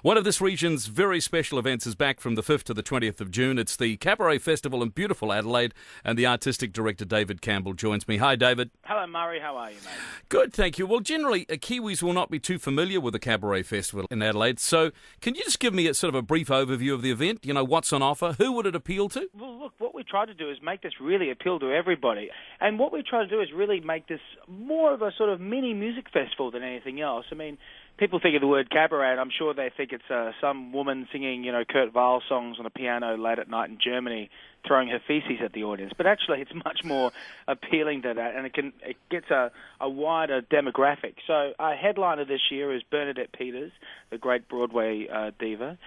One of this region's very special events is back from the 5th to the 20th of June. It's the Cabaret Festival in beautiful Adelaide, and the artistic director David Campbell joins me. Hi, David. Hello, Murray. How are you, mate? Good, thank you. Well, generally, Kiwis will not be too familiar with the Cabaret Festival in Adelaide, so can you just give me a sort of a brief overview of the event? You know, what's on offer? Who would it appeal to? Well, look, what we try to do is make this really appeal to everybody. And what we try to do is really make this more of a sort of mini music festival than anything else. I mean, people think of the word cabaret, and I'm sure they think it's some woman singing, Kurt Weill songs on a piano late at night in Germany, throwing her feces at the audience. But actually, it's much more appealing to that, and it gets a wider demographic. So our headliner this year is Bernadette Peters, the great Broadway diva.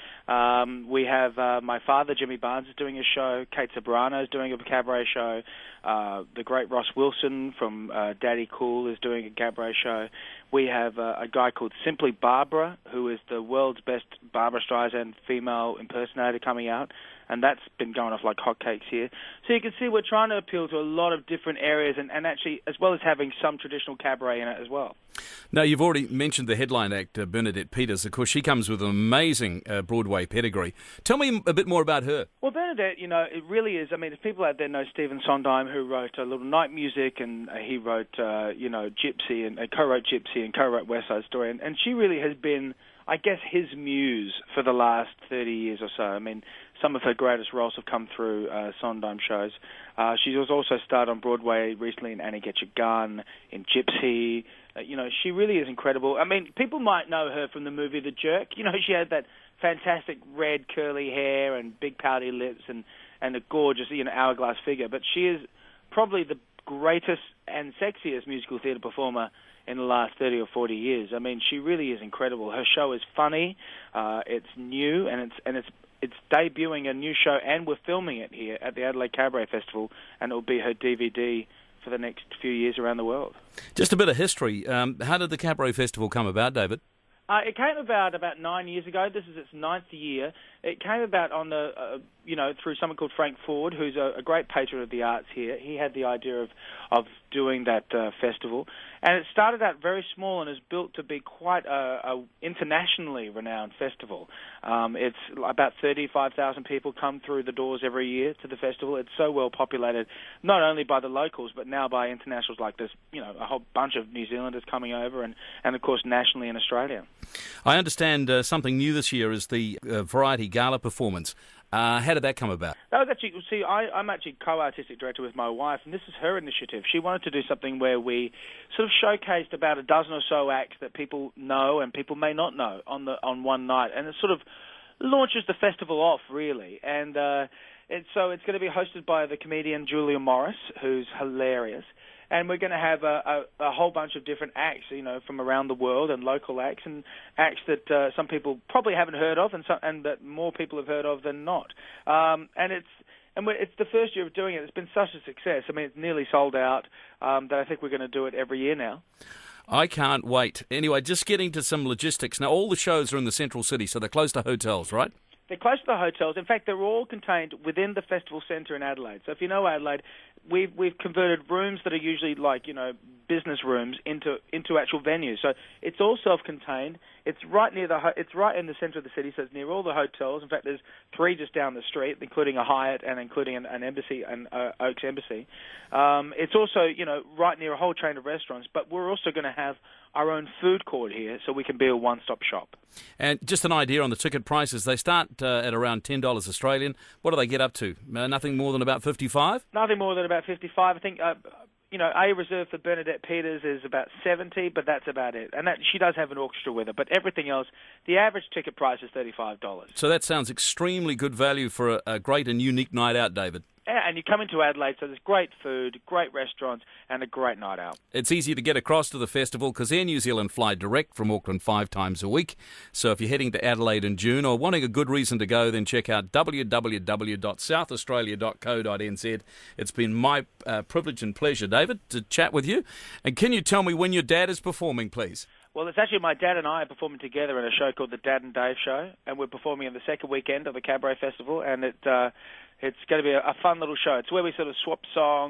We have my father, Jimmy Barnes, is doing a show. Kate Ceberano is doing a cabaret show. The great Ross Wilson from Daddy Cool is doing a cabaret show. We have a guy called Simply Barbara, who is the world's best Barbra Streisand female impersonator coming out, and that's been going off like hotcakes here. So you can see we're trying to appeal to a lot of different areas, and actually, as well as having some traditional cabaret in it as well. Now, you've already mentioned the headline act, Bernadette Peters. Of course, she comes with an amazing Broadway pedigree. Tell me a bit more about her. Well, Bernadette, it really is. I mean, if people out there know Stephen Sondheim, who wrote Little Night Music, and he wrote, Gypsy, and co-wrote Gypsy, and co-wrote West Side Story, and she really has been, I guess, his muse for the last 30 years or so. I mean, some of her greatest roles have come through Sondheim shows. She was also starred on Broadway recently in Annie Get Your Gun, in Gypsy. She really is incredible. I mean, people might know her from the movie The Jerk. She had that fantastic red curly hair and big pouty lips and a gorgeous, hourglass figure. But she is probably the greatest and sexiest musical theatre performer in the last 30 or 40 years. I mean, she really is incredible. Her show is funny, it's new, and it's debuting a new show, and we're filming it here at the Adelaide Caberet Festival, and it'll be her DVD for the next few years around the world. Just a bit of history. How did the Cabaret Festival come about, David? It came about 9 years ago. This is its 9th year. It came about on through someone called Frank Ford, who's a great patron of the arts here. He had the idea of doing that festival, and it started out very small and is built to be quite a internationally renowned festival. It's about 35,000 people come through the doors every year to the festival. It's so well populated, not only by the locals but now by internationals like this. A whole bunch of New Zealanders coming over, and of course nationally in Australia. I understand something new this year is the Variety Gala performance. How did that come about? That was actually, I'm actually co-artistic director with my wife, and this is her initiative. She wanted to do something where we sort of showcased about a dozen or so acts that people know and people may not know on one night, and it sort of launches the festival off, really. And it's going to be hosted by the comedian Julia Morris, who's hilarious. And we're going to have a whole bunch of different acts, from around the world, and local acts, and acts that some people probably haven't heard of, and that more people have heard of than not. And it's the first year of doing it. It's been such a success. I mean, it's nearly sold out. That I think we're going to do it every year now. I can't wait. Anyway, just getting to some logistics. Now, all the shows are in the central city, so they're close to hotels, right? They're close to the hotels. In fact, they're all contained within the festival centre in Adelaide. So if you know Adelaide, we've converted rooms that are usually like, business rooms into actual venues. So it's all self-contained. It's right near it's right in the centre of the city, so it's near all the hotels. In fact, there's 3 just down the street, including a Hyatt and including an embassy, an Oaks Embassy. It's also, right near a whole chain of restaurants, but we're also going to have our own food court here, so we can be a one-stop shop. And just an idea on the ticket prices, they start at around $10 Australian. What do they get up to? Nothing more than about 55? Nothing more than about 55. I think, A reserve for Bernadette Peters is about 70, but that's about it. And she does have an orchestra with her, but everything else, the average ticket price is $35. So that sounds extremely good value for a great and unique night out, David. Yeah, and you come into Adelaide, so there's great food, great restaurants, and a great night out. It's easy to get across to the festival because Air New Zealand fly direct from Auckland 5 times a week. So if you're heading to Adelaide in June or wanting a good reason to go, then check out www.southaustralia.co.nz. It's been my privilege and pleasure, David, to chat with you. And can you tell me when your dad is performing, please? Well, it's actually my dad and I are performing together in a show called The Dad and Dave Show, and we're performing on the second weekend of the Cabaret Festival, and it's going to be a fun little show. It's where we sort of swap songs.